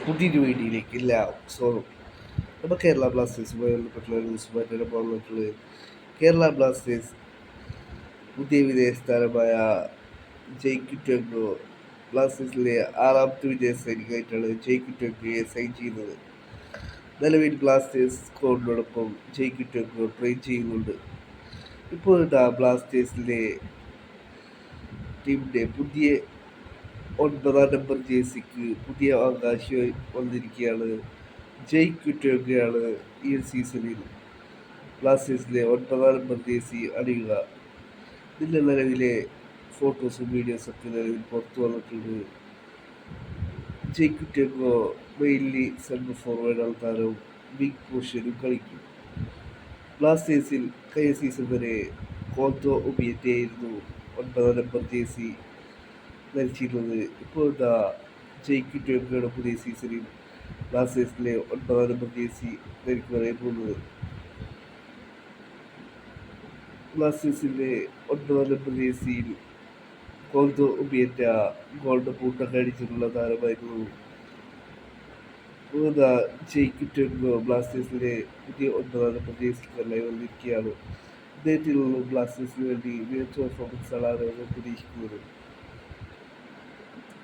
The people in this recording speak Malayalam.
പുതിയൊരു വീഡിയോയിലേക്ക് എല്ലാവർക്കും സ്വാഗതം. നമ്മൾ കേരള ബ്ലാസ്റ്റേഴ്സുമായി ബന്ധപ്പെട്ടുള്ള ന്യൂസുമായിട്ടാണ് പറഞ്ഞിട്ടുള്ളത്. കേരള ബ്ലാസ്റ്റേഴ്സ് പുതിയ വിദേശ താരമായ ജെയ്ക്ക് ടൊഗോ ബ്ലാസ്റ്റേഴ്സിലെ ആറാമത്തെ വിദേശ സൈനികമായിട്ടാണ് ജെയ്ക്ക് ടൊഗോയെ സൈൻ ചെയ്യുന്നത്. നിലവിൽ ബ്ലാസ്റ്റേഴ്സ് സ്ക്വാഡിനോടൊപ്പം ജെയ്ക്ക് ടൊഗോ ട്രെയിൻ ചെയ്യുന്നുണ്ട്. ഇപ്പോഴത്തെ ബ്ലാസ്റ്റേഴ്സിലെ ടീമിൻ്റെ പുതിയ 9 നമ്പർ ജേഴ്സിക്ക് പുതിയ അവകാശിയായി വന്നിരിക്കുകയാണ്. ജെയ്ക്ക് ടൊഗോയാണ് ഈ സീസണിൽ ബ്ലാസ്റ്റേഴ്സിലെ 9 നമ്പർ ജേഴ്സി അണിയുക. ഇതിൻ്റെ നിലവിലെ ഫോട്ടോസും വീഡിയോസൊക്കെ നിലവിൽ പുറത്തു വന്നിട്ടുണ്ട്. ജെയ്ക്ക് ടൊഗോ മെയിൻലി സെൻട്രൽ ഫോർവേഡാണ് താരവും ബിഗ് പൊസിഷനും കളിക്കും. ബ്ലാസ്റ്റേഴ്സിൽ കഴിഞ്ഞ സീസൺ വരെ കോന്തോ ഒബിയറ്റയായിരുന്നു 9 നമ്പർ ജേഴ്സി ധരിച്ചിരുന്നത്. ഇപ്പോഴത്തെ ജെയ്ക്ക് ടൊഗോയുടെ പുതിയ സീസണിൽ ബ്ലാസ്റ്റേഴ്സിലെ 9 നമ്പർ ജേഴ്സി ധരിക്കുവാനായി പോകുന്നത്. ബ്ലാസ്റ്റേഴ്സിൻ്റെ 9 നമ്പർ ജേഴ്സിയിൽ കോന്തോ ഒബിയറ്റ ഗോൾഡ് ബൂട്ടൊക്കെ അടിച്ചിട്ടുള്ള താരമായിരുന്നു. ജെയ്ക്ക് ടൊഗോ ബ്ലാസ്റ്റേഴ്സിലെ പുതിയ 9 നമ്പർ ജേഴ്സിക്കാരനായി വന്നിരിക്കുകയാണ്. ഇദ്ദേഹത്തിൽ ബ്ലാസ്റ്റേഴ്സിന് വേണ്ടി മികച്ച പെർഫോമൻസാണ് ആരാധകർ പ്രതീക്ഷിക്കുന്നത്.